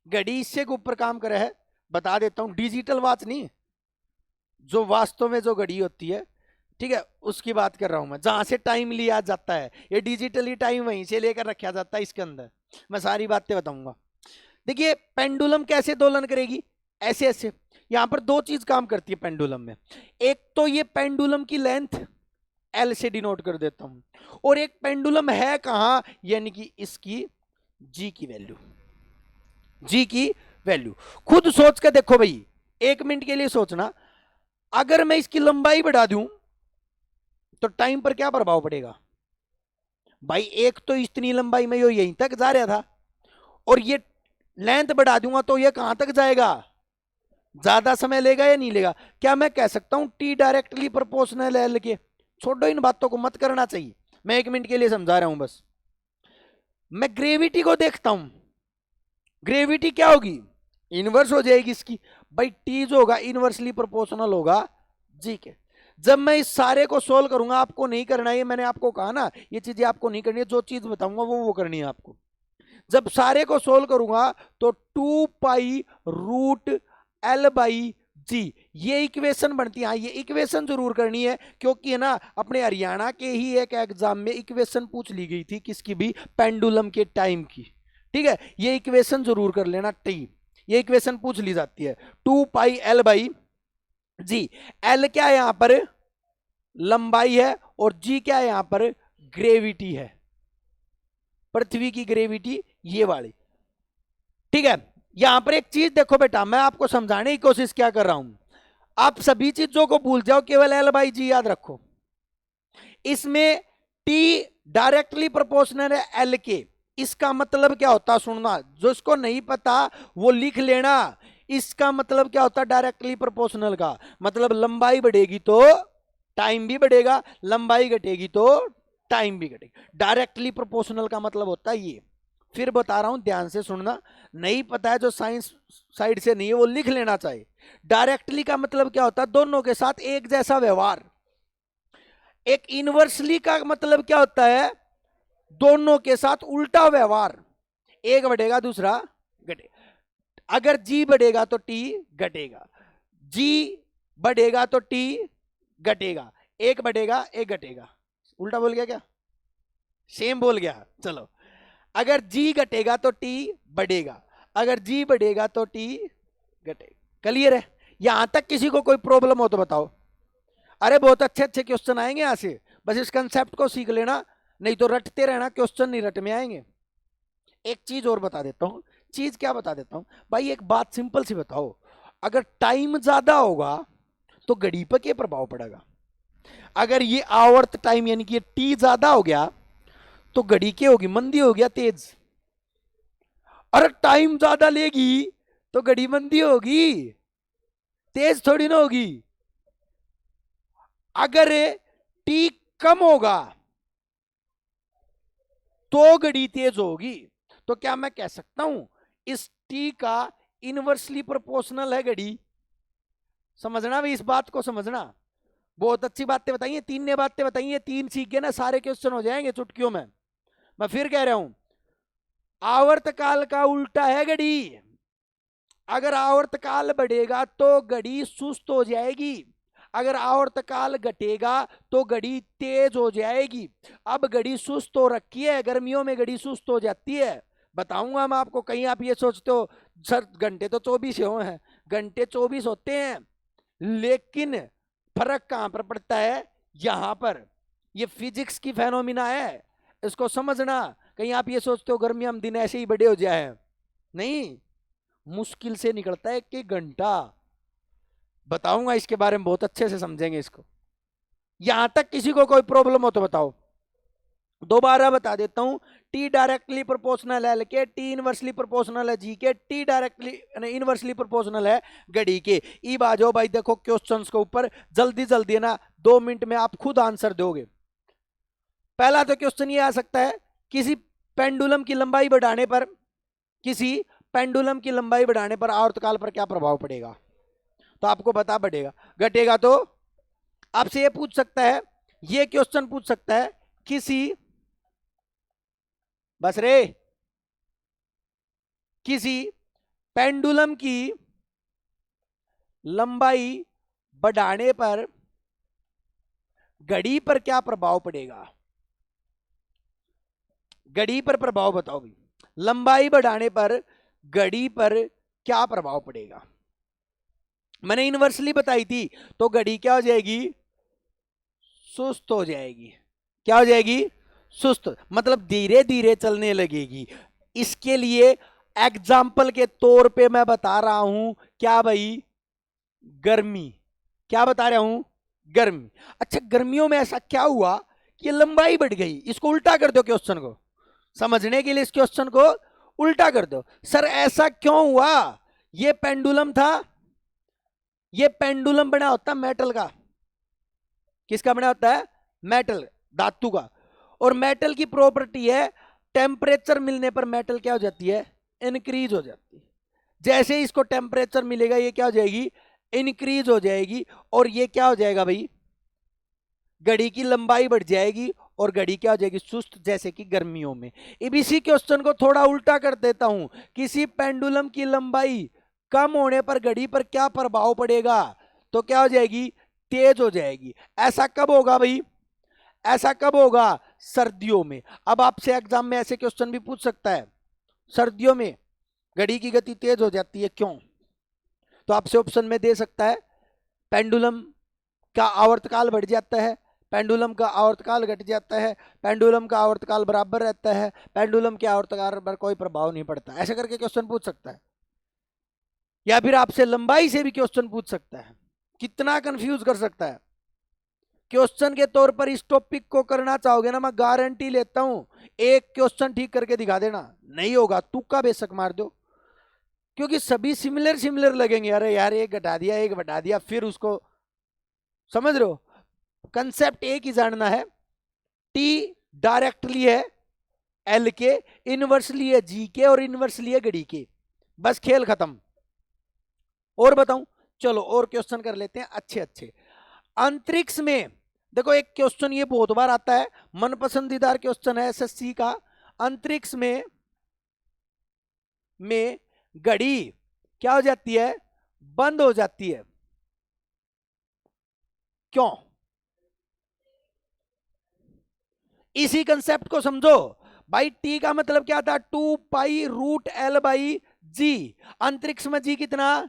घड़ी इससे के ऊपर काम करे है, बता देता हूं, डिजिटल वॉच नहीं, जो वास्तव में जो घड़ी होती है, ठीक है, उसकी बात कर रहा हूं मैं, जहां से टाइम लिया जाता है। ये डिजिटली टाइम वहीं से लेकर रखा जाता है इसके अंदर। मैं सारी बातें बताऊंगा। देखिए पेंडुलम कैसे दोलन करेगी, ऐसे ऐसे। यहां पर दो चीज काम करती है पेंडुलम में। एक तो ये पेंडुलम की लेंथ एल से डिनोट कर देता हूं, और एक पेंडुलम है कहां, यानी कि इसकी जी की वैल्यू, जी की वैल्यू। खुद सोच कर देखो भाई, 1 मिनट के लिए सोचना, अगर मैं इसकी लंबाई बढ़ा दूं तो टाइम पर क्या प्रभाव पड़ेगा भाई। एक तो इतनी लंबाई में यो यहीं तक जा रहा था, और ये लेंथ बढ़ा दूंगा तो ये कहां तक जाएगा, ज्यादा समय लेगा या नहीं लेगा। क्या मैं कह सकता हूं टी डायरेक्टली प्रोपोर्शनल है एल के। छोड़ो इन बातों को, मत करना चाहिए, मैं 1 मिनट के लिए समझा रहा हूं बस। मैं ग्रेविटी को देखता हूं, ग्रेविटी क्या होगी, इनवर्स हो जाएगी इसकी। भाई टी जो होगा इनवर्सली प्रोपोर्शनल होगा जी के। जब मैं इस सारे को सोल्व करूंगा, आपको नहीं करना है, मैंने आपको कहा ना ये चीजें आपको नहीं करनी है, जो चीज बताऊंगा वो करनी है आपको। जब सारे को सोल्व करूंगा तो 2 पाई रूट एल बाई जी, ये इक्वेशन बनती है। हाँ, ये इक्वेशन जरूर करनी है, क्योंकि है ना अपने हरियाणा के ही एक एग्जाम में इक्वेशन पूछ ली गई थी, किसकी भी, पेंडुलम के टाइम की। ठीक है, ये इक्वेशन जरूर कर लेना, टी, ये इक्वेशन पूछ ली जाती है। 2 pi L by G, L क्या है यहां पर, लंबाई है, और जी क्या है यहां पर, ग्रेविटी है, पृथ्वी की ग्रेविटी ये वाली। ठीक है, यहां पर एक चीज देखो बेटा, मैं आपको समझाने की कोशिश क्या कर रहा हूं, आप सभी चीजों को भूल जाओ, केवल एल बाई जी याद रखो। इसमें टी डायरेक्टली प्रोपोर्शनल है एल के, इसका मतलब क्या होता है सुनना, जो इसको नहीं पता वो लिख लेना। इसका मतलब क्या होता है डायरेक्टली प्रोपोर्शनल का, मतलब लंबाई बढ़ेगी तो टाइम भी बढ़ेगा, लंबाई घटेगी तो टाइम भी घटेगा। डायरेक्टली प्रोपोर्शनल का मतलब होता है ये। फिर बता रहा हूं, ध्यान से सुनना, नहीं पता है जो साइंस साइड से नहीं है वो लिख लेना चाहिए। डायरेक्टली का मतलब क्या होता है, दोनों के साथ एक जैसा व्यवहार। एक इनवर्सली का मतलब क्या होता है, दोनों के साथ उल्टा व्यवहार, एक बढ़ेगा दूसरा घटेगा। अगर जी बढ़ेगा तो टी घटेगा, जी बढ़ेगा तो टी घटेगा, एक बढ़ेगा एक घटेगा। उल्टा बोल गया क्या, सेम बोल गया, चलो। अगर जी घटेगा तो टी बढ़ेगा, अगर जी बढ़ेगा तो टी घटेगा। क्लियर है, यहां तक किसी को कोई प्रॉब्लम हो तो बताओ। अरे बहुत अच्छे अच्छे क्वेश्चन आएंगे यहां से, बस इस कंसेप्ट को सीख लेना, नहीं तो रटते रहना, क्वेश्चन नहीं रट में आएंगे। एक चीज और बता देता हूं, चीज क्या बता देता हूं भाई, एक बात सिंपल सी बताओ, अगर टाइम ज्यादा होगा तो घड़ी पर क्या प्रभाव पड़ेगा। अगर ये आवर्त टाइम यानी कि ये टी ज्यादा हो गया तो घड़ी क्या होगी, मंदी हो गया, तेज। अरे टाइम ज्यादा लेगी तो घड़ी मंदी होगी, तेज थोड़ी ना होगी। अगर टी कम होगा तो घड़ी तेज होगी। तो क्या मैं कह सकता हूं इस टी का इनवर्सली प्रोपोर्शनल है घड़ी। समझना भी, इस बात को समझना। बहुत अच्छी बातें बताइए, 3 ने बातें बताइए, 3 सीख गए ना, सारे क्वेश्चन हो जाएंगे चुटकियों में। मैं फिर कह रहा हूं, आवर्तकाल का उल्टा है घड़ी। अगर आवर्तकाल बढ़ेगा तो घड़ी सुस्त हो जाएगी, अगर आवर्तकाल घटेगा तो घड़ी तेज हो जाएगी। अब घड़ी सुस्त हो रखी है, गर्मियों में घड़ी सुस्त हो जाती है, बताऊंगा मैं आपको। कहीं आप ये सोचते हो सर घंटे तो 24 हो हैं, घंटे 24 होते हैं, लेकिन फर्क कहां पर पड़ता है, यहां पर। ये फिजिक्स की फेनोमिना है, इसको समझना। कहीं आप ये सोचते हो गर्मियों में दिन ऐसे ही बड़े हो जाए, नहीं, मुश्किल से निकलता है 1 घंटा। बताऊंगा इसके बारे में, बहुत अच्छे से समझेंगे इसको। यहां तक किसी को कोई प्रॉब्लम हो तो बताओ। दोबारा बता देता हूं, टी डायरेक्टली प्रोपोर्शनल है एल के, टी इनवर्सली प्रोपोर्शनल है जी के, टी डायरेक्टली इनवर्सली प्रोपोर्शनल है घड़ी के। ई आ जाओ भाई, देखो क्वेश्चंस के ऊपर जल्दी जल्दी है ना, 2 मिनट में आप खुद आंसर दोगे। पहला तो क्वेश्चन ये आ सकता है, किसी पेंडुलम की लंबाई बढ़ाने पर, किसी पेंडुलम की लंबाई बढ़ाने पर आवर्तकाल पर क्या प्रभाव पड़ेगा? तो आपको बता बढ़ेगा, घटेगा तो आपसे ये पूछ सकता है, ये क्वेश्चन पूछ सकता है, किसी, बस रे, किसी पेंडुलम की लंबाई बढ़ाने पर घड़ी पर क्या प्रभाव पड़ेगा? घड़ी पर प्रभाव बताओ भाई, लंबाई बढ़ाने पर घड़ी पर क्या प्रभाव पड़ेगा? मैंने इनवर्सली बताई थी, तो घड़ी क्या हो जाएगी? सुस्त हो जाएगी। क्या हो जाएगी? सुस्त, मतलब धीरे धीरे चलने लगेगी। इसके लिए एग्जाम्पल के तौर पे मैं बता रहा हूं क्या भाई? गर्मी। क्या बता रहा हूं? गर्मी। अच्छा, गर्मियों में ऐसा क्या हुआ कि लंबाई बढ़ गई? इसको उल्टा कर दो क्वेश्चन को, समझने के लिए इस क्वेश्चन को उल्टा कर दो। सर ऐसा क्यों हुआ? ये पेंडुलम था, ये पेंडुलम बना होता मेटल का। किसका बना होता है? मेटल, धातु का। और मेटल की प्रॉपर्टी है, टेम्परेचर मिलने पर मेटल क्या हो जाती है? इंक्रीज हो जाती है। जैसे ही इसको टेम्परेचर मिलेगा, ये क्या हो जाएगी? इंक्रीज हो जाएगी। और ये क्या हो जाएगा भाई? घड़ी की लंबाई बढ़ जाएगी और घड़ी क्या हो जाएगी? सुस्त, जैसे कि गर्मियों में। अब इसी क्वेश्चन को थोड़ा उल्टा कर देता हूं, किसी पेंडुलम की लंबाई कम होने पर घड़ी पर क्या प्रभाव पड़ेगा? तो क्या हो जाएगी? तेज हो जाएगी। ऐसा कब होगा भाई? ऐसा कब होगा? सर्दियों में। अब आपसे एग्जाम में ऐसे क्वेश्चन भी पूछ सकता है, सर्दियों में घड़ी की गति तेज हो जाती है, क्यों? तो आपसे ऑप्शन में दे सकता है, पेंडुलम का आवर्तकाल बढ़ जाता है, पेंडुलम का आवर्तकाल घट जाता है, पेंडुलम का आवर्तकाल बराबर रहता है, पेंडुलम के आवर्तकाल पर कोई प्रभाव नहीं पड़ता। ऐसे करके क्वेश्चन पूछ सकता है। या फिर आपसे लंबाई से भी क्वेश्चन पूछ सकता है। कितना कंफ्यूज कर सकता है। क्वेश्चन के तौर पर इस टॉपिक को करना चाहोगे ना, मैं गारंटी लेता हूं एक क्वेश्चन ठीक करके दिखा देना। नहीं होगा, तुक्का बेशक मार दो, क्योंकि सभी सिमिलर सिमिलर लगेंगे। अरे यार, एक घटा दिया, एक बढ़ा दिया, फिर उसको, समझ रहे हो? कंसेप्ट एक ही जानना है, टी डायरेक्टली है एल के, इनवर्सली है जी के, और इनवर्सली है घड़ी के। बस खेल खत्म। और बताऊं? चलो और क्वेश्चन कर लेते हैं अच्छे अच्छे। अंतरिक्ष में देखो, एक क्वेश्चन ये बहुत बार आता है, मन पसंदीदा क्वेश्चन है एसएससी का। अंतरिक्ष में घड़ी क्या हो जाती है? बंद हो जाती है, क्यों? इसी कंसेप्ट को समझो भाई। टी का मतलब क्या था? 2π√L/G। अंतरिक्ष में जी कितना?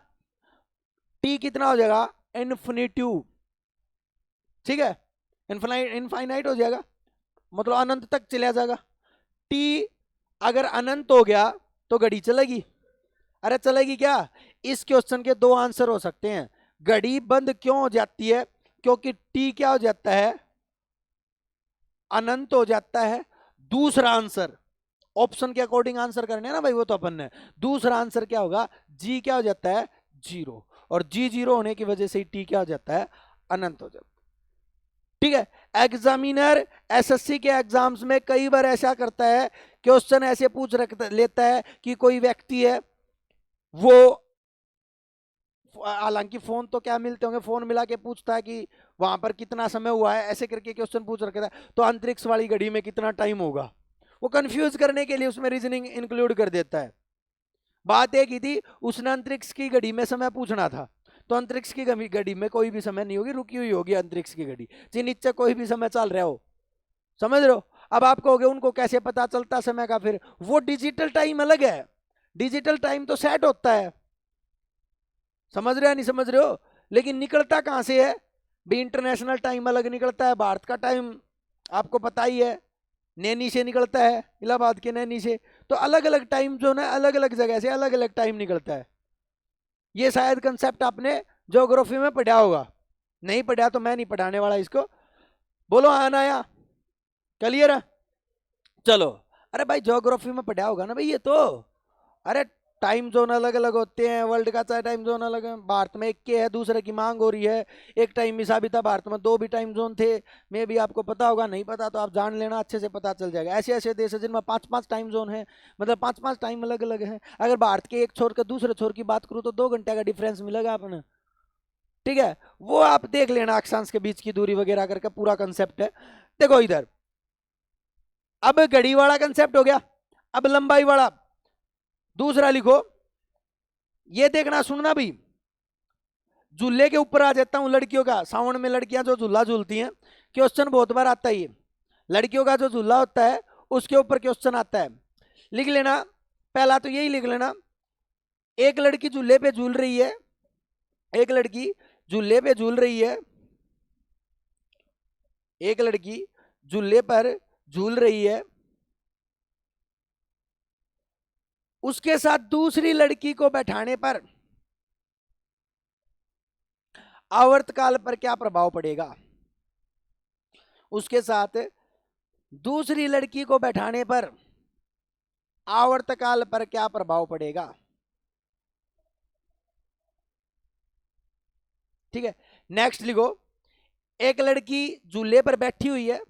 टी कितना हो जाएगा? इन्फिनिट्यू। ठीक है, इनफाइनाइट हो जाएगा, मतलब अनंत तक चला जाएगा। टी अगर अनंत हो गया तो घड़ी चलेगी। अरे चलेगी क्या? इस क्वेश्चन के 2 आंसर हो सकते हैं। घड़ी बंद क्यों हो जाती है? क्योंकि टी क्या हो जाता है? अनंत हो जाता है। दूसरा आंसर, ऑप्शन के अकॉर्डिंग आंसर करने ना भाई, वो तो अपन ने। दूसरा आंसर क्या होगा? जी क्या हो जाता है? 0। और जी 0 होने की वजह से टी क्या हो जाता है? अनंत हो जाता है। ठीक है, एग्जामिनर एसएससी के एग्जाम्स में कई बार ऐसा करता है, क्वेश्चन ऐसे पूछ लेता है कि कोई व्यक्ति है, वो, हालांकि फोन तो क्या मिलते होंगे, फोन मिला के पूछता है कि वहां पर कितना समय हुआ है, ऐसे करके क्वेश्चन पूछ रखा है, तो अंतरिक्ष वाली घड़ी में कितना टाइम होगा। वो कंफ्यूज करने के लिए उसमें रीजनिंग इंक्लूड कर देता है। बात एक ही थी, उसने अंतरिक्ष की घड़ी में समय पूछना था, तो अंतरिक्ष की घड़ी में कोई भी समय नहीं होगी, रुकी हुई होगी अंतरिक्ष की घड़ी, चाहे नीचे कोई भी समय चल रहा हो। समझ रहे हो? अब आप कहोगे उनको कैसे पता चलता समय का? फिर वो डिजिटल टाइम अलग है, डिजिटल टाइम तो सेट होता है। समझ रहे हो नहीं समझ रहे हो? लेकिन निकलता कहां से है भाई? इंटरनेशनल टाइम अलग निकलता है, भारत का टाइम आपको पता ही है, नैनी से निकलता है, इलाहाबाद के नैनी से। तो अलग अलग टाइम जोन है, अलग अलग जगह से अलग अलग टाइम निकलता है। ये शायद कंसेप्ट आपने ज्योग्राफी में पढ़ा होगा, नहीं पढ़ा तो मैं नहीं पढ़ाने वाला इसको। बोलो आना आया, क्लियर है? चलो, अरे भाई ज्योग्राफी में पढ़ा होगा ना भाई ये तो। अरे टाइम जोन अलग अलग होते हैं, वर्ल्ड का चाहे टाइम जोन अलग है, भारत में एक के है, दूसरे की मांग हो रही है। एक टाइम में भी था भारत में, दो भी टाइम जोन थे। मे भी आपको पता होगा, नहीं पता तो आप जान लेना, अच्छे से पता चल जाएगा। ऐसे ऐसे देश है जिनमें पांच पांच टाइम जोन है, मतलब पांच पांच टाइम अलग अलग है। अगर भारत के एक छोर के दूसरे छोर की बात करूँ तो 2 घंटे का डिफरेंस मिलेगा अपने, ठीक है? वो आप देख लेना, अक्षांश के बीच की दूरी वगैरह करके पूरा कंसेप्ट है। देखो इधर, अब घड़ी वाला कंसेप्ट हो गया, अब लंबाई वाला दूसरा लिखो। ये देखना सुनना भी, झूले के ऊपर आ जाता हूं, लड़कियों का। सावन में लड़कियां जो झूला झूलती हैं, क्वेश्चन बहुत बार आता है ये। लड़कियों का जो झूला होता है उसके ऊपर क्वेश्चन आता है, लिख लेना। पहला तो यही लिख लेना, एक लड़की झूले पे झूल रही है, एक लड़की झूले पे झूल रही है, एक लड़की झूले पर झूल रही है, उसके साथ दूसरी लड़की को बैठाने पर आवर्तकाल पर क्या प्रभाव पड़ेगा? उसके साथ दूसरी लड़की को बैठाने पर आवर्तकाल पर क्या प्रभाव पड़ेगा? ठीक है, नेक्स्ट लिखो, एक लड़की झूले पर बैठी हुई है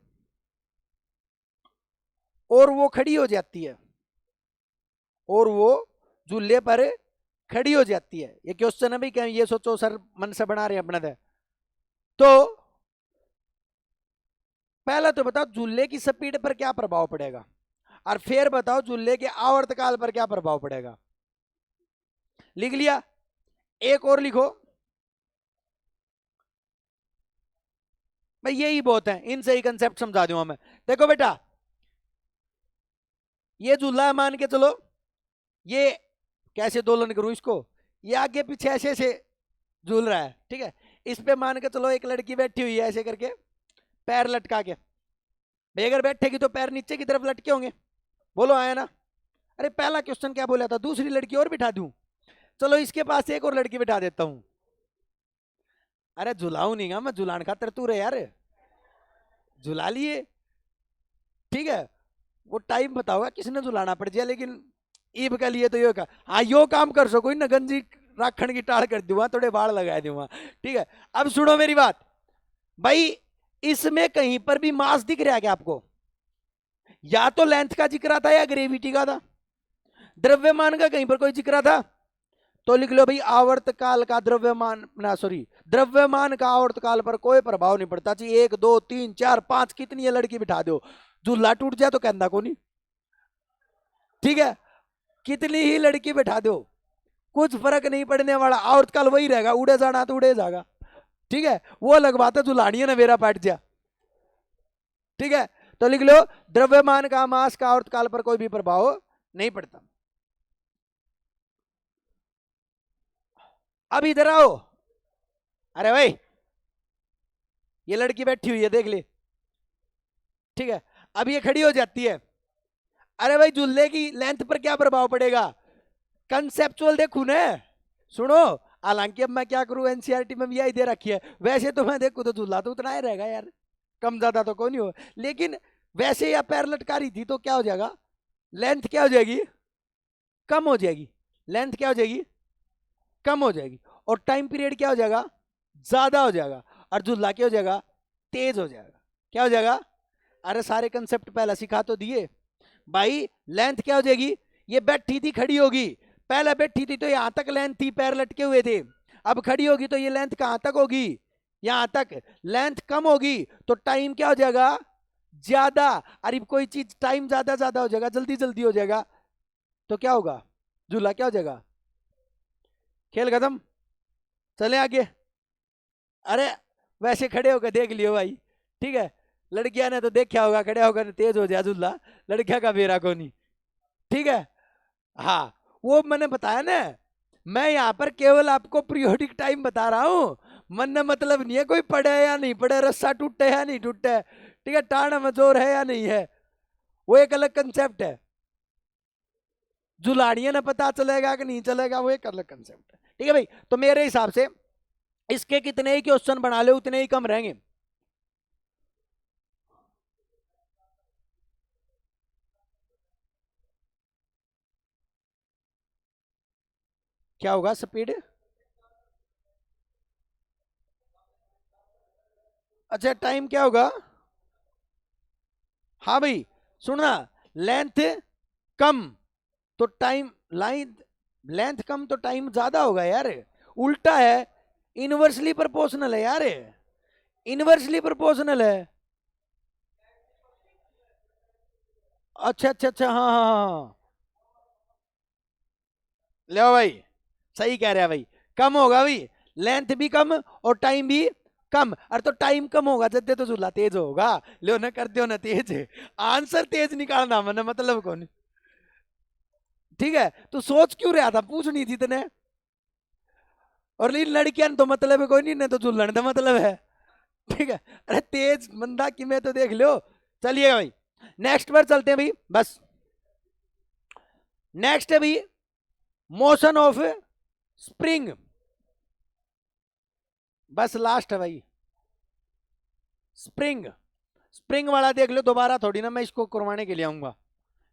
और वो खड़ी हो जाती है, और वो झूले पर खड़ी हो जाती है। ये क्वेश्चन है भाई, क्या ये सोचो सर मन से बना रहे हैं अपना। तो पहला तो बताओ झूले की स्पीड पर क्या प्रभाव पड़ेगा, और फिर बताओ झूले के आवर्तकाल पर क्या प्रभाव पड़ेगा। लिख लिया? एक और लिखो भाई, यही बहुत है, इनसे ही कंसेप्ट समझा दूंगा मैं। देखो बेटा, ये झूला है, मान के चलो, ये कैसे दोलन करूं इसको, ये आगे पीछे ऐसे ऐसे झूल रहा है, ठीक है? इस पे मान के चलो एक लड़की बैठी हुई है ऐसे करके, पैर लटका के। भाई अगर बैठेगी तो पैर नीचे की तरफ लटके होंगे, बोलो आया ना? अरे पहला क्वेश्चन क्या बोला था, दूसरी लड़की और बिठा दूं? चलो इसके पास एक और लड़की बिठा देता हूं। अरे झुलाऊ नहीं गा मैं, झुलान खातर तू रे यार, झुला लिए, ठीक है? वो टाइम बताओगा किसने झुलाना पड़ जाए, लेकिन ईब के लिए तो यो का, हाँ यो काम कर सको ना, गंजी राखण की टाल कर दूंगा, थोड़े बाल लगा दूंगा, ठीक है? अब सुनो मेरी बात भाई, इसमें कहीं पर भी मास दिख रहा है क्या आपको? या तो लेंथ का जिक्र था या ग्रेविटी का था, द्रव्यमान का कहीं पर कोई जिक्र था? तो लिख लो भाई, आवर्तकाल का द्रव्यमान ना, सॉरी, द्रव्यमान का आवर्तकाल पर कोई प्रभाव नहीं पड़ता। चाहिए 1 2 3 4 5 कितनी है लड़की बिठा दो, झूला टूट जाए तो कहना को नहीं, ठीक है? कितनी ही लड़की बैठा दो, कुछ फर्क नहीं पड़ने वाला, आवर्तकाल वही रहेगा, उड़े जाना तो उड़े जाएगा, ठीक है? वो अलग बात है, झुलानी है ना मेरा पाट जा, ठीक है? तो लिख लो, द्रव्यमान का मास का आवर्तकाल पर कोई भी प्रभाव नहीं पड़ता। अब इधर आओ, अरे भाई ये लड़की बैठी हुई है देख ले, ठीक है? अब ये खड़ी हो जाती है, अरे भाई झूले की लेंथ पर क्या प्रभाव पड़ेगा? कंसेप्चुअल देखू ना, सुनो। हालांकि अब मैं क्या करूं, एनसीईआरटी में भी यही दे रखी है, वैसे तो मैं देखू तो झूला तो उतना ही रहेगा यार, कम ज्यादा तो कोई नहीं हो, लेकिन वैसे या पैर लटका रही थी तो क्या हो जाएगा, लेंथ क्या हो जाएगी, कम हो जाएगी, लेंथ क्या हो जाएगी, कम हो जाएगी, और टाइम पीरियड क्या हो जाएगा, ज्यादा हो जाएगा, और झूला क्या हो जाएगा, तेज हो जाएगा। क्या हो जाएगा? अरे सारे कंसेप्ट पहला सिखा तो दिए भाई। लेंथ क्या हो जाएगी, ये बैठी थी खड़ी होगी, पहले बैठी थी तो यहां तक लेंथ थी, पैर लटके हुए थे, अब खड़ी होगी तो ये लेंथ कहां तक होगी, यहां तक। लेंथ कम होगी तो टाइम क्या हो जाएगा, ज्यादा। अरे कोई चीज टाइम ज्यादा ज्यादा हो जाएगा, जल्दी जल्दी हो जाएगा, तो क्या होगा, झूला क्या हो जाएगा, खेल खत्म, चले आगे। अरे वैसे खड़े होकर देख लियो भाई, ठीक है? लड़कियां ने तो देखा होगा, खड़े होकर तेज हो जाए झूला, लड़कियां का मेरा को नहीं, ठीक है? हाँ, वो मैंने बताया ना, मैं यहाँ पर केवल आपको पीरियोडिक टाइम बता रहा हूँ, मन ने मतलब नहीं है कोई पढ़े या नहीं पढ़े, रस्सा टूटे या नहीं टूटे, ठीक है? टाण में जोर है या नहीं है, वो एक अलग कंसेप्ट है। झुलाड़िया ने पता चलेगा कि नहीं चलेगा, वो एक अलग कंसेप्ट है, ठीक है भाई? तो मेरे हिसाब से इसके कितने ही क्वेश्चन बना ले उतने ही कम रहेंगे, क्या होगा स्पीड? अच्छा टाइम क्या होगा? हाँ भाई सुनना, लेंथ कम तो टाइम, लाइन लेंथ कम तो टाइम ज्यादा होगा यार, उल्टा है, इनवर्सली प्रोपोर्शनल है यार, इनवर्सली प्रोपोर्शनल है। अच्छा अच्छा अच्छा, हाँ हाँ हाँ हाँ। ले भाई, सही कह रहा है भाई, कम होगा भाई, लेंथ भी कम और टाइम भी कम। अरे तो टाइम कम होगा जद्दे तो झूला तेज होगा, लो ना कर दो ना तेज, आंसर तेज निकालना मैंने मतलब कौन। ठीक है, तो सोच क्यों रहा था, पूछ नहीं थी तने, और लेकिन लड़कियां तो मतलब है कोई नहीं, तो झूलन का मतलब है। ठीक है, अरे तेज मंदा कि मैं तो देख लो। चलिए भाई नेक्स्ट पर चलते हैं भाई, बस नेक्स्ट है भाई मोशन ऑफ स्प्रिंग, बस लास्ट है भाई स्प्रिंग। स्प्रिंग वाला देख लो, दोबारा थोड़ी ना मैं इसको करवाने के लिए आऊंगा,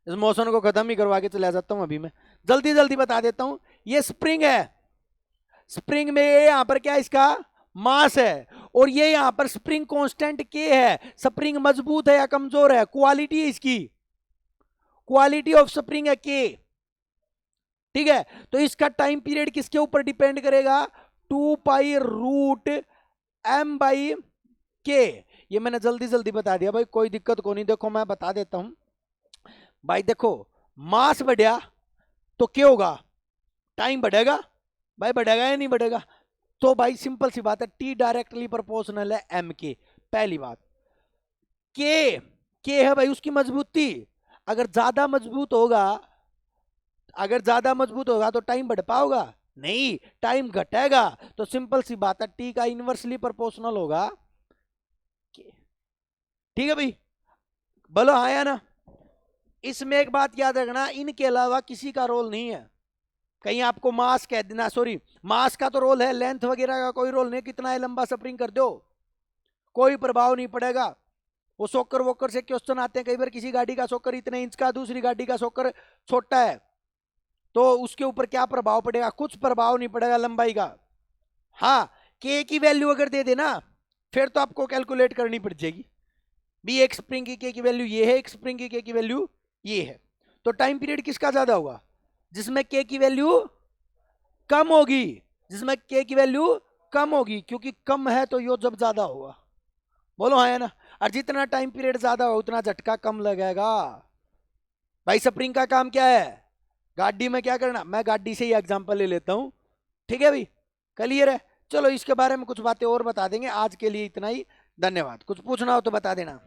इस मोशन को खत्म ही करवा के चला जाता हूं अभी मैं, जल्दी जल्दी बता देता हूं। ये स्प्रिंग है, स्प्रिंग में यहां पर क्या इसका मास है, और ये यहां पर स्प्रिंग कांस्टेंट के है। स्प्रिंग मजबूत है या कमजोर है, क्वालिटी है इसकी, क्वालिटी ऑफ स्प्रिंग है के। ठीक है, तो इसका टाइम पीरियड किसके ऊपर डिपेंड करेगा, 2 पाई रूट m के। ये मैंने जल्दी जल्दी बता दिया भाई, कोई दिक्कत को नहीं, देखो मैं बता देता हूं भाई। देखो मास बढ़िया तो क्या होगा, टाइम बढ़ेगा भाई, बढ़ेगा या नहीं बढ़ेगा? तो भाई सिंपल सी बात है, टी डायरेक्टली प्रोपोर्शनल है एम के, पहली बात। के है भाई उसकी मजबूती, अगर ज्यादा मजबूत होगा, अगर ज्यादा मजबूत होगा तो टाइम बढ़ पाओगा, नहीं टाइम घटेगा। तो सिंपल सी बात है, टी का इनवर्सली प्रोपोर्शनल होगा के। ठीक है भाई, बोलो हाँ या ना। इसमें एक बात याद रखना, इनके अलावा किसी का रोल नहीं है, कहीं आपको मास कह देना, सॉरी मास का तो रोल है, लेंथ वगैरह का कोई रोल नहीं, कितना है लंबा स्प्रिंग कर दो कोई प्रभाव नहीं पड़ेगा। वो सोकर वोकर से क्वेश्चन आते हैं कई बार, किसी गाड़ी का सोकर इतने इंच का, दूसरी गाड़ी का सोकर छोटा है, तो उसके ऊपर क्या प्रभाव पड़ेगा, कुछ प्रभाव नहीं पड़ेगा लंबाई का। हाँ, के की वैल्यू अगर दे देना फिर तो आपको कैलकुलेट करनी पड़ जाएगी, भी एक स्प्रिंग की के की वैल्यू ये है, एक स्प्रिंग की के की वैल्यू ये है, तो टाइम पीरियड किसका ज्यादा होगा, जिसमें के की वैल्यू कम होगी, जिसमें के की वैल्यू कम होगी, क्योंकि कम है तो यो जब ज्यादा होगा, बोलो हाँ है ना। और जितना टाइम पीरियड ज्यादा हो उतना झटका कम लगेगा। भाई स्प्रिंग का काम क्या है, गाड़ी में क्या करना, मैं गाड़ी से ही एग्जांपल ले लेता हूं, ठीक है भाई, क्लियर है। चलो इसके बारे में कुछ बातें और बता देंगे, आज के लिए इतना ही, धन्यवाद। कुछ पूछना हो तो बता देना।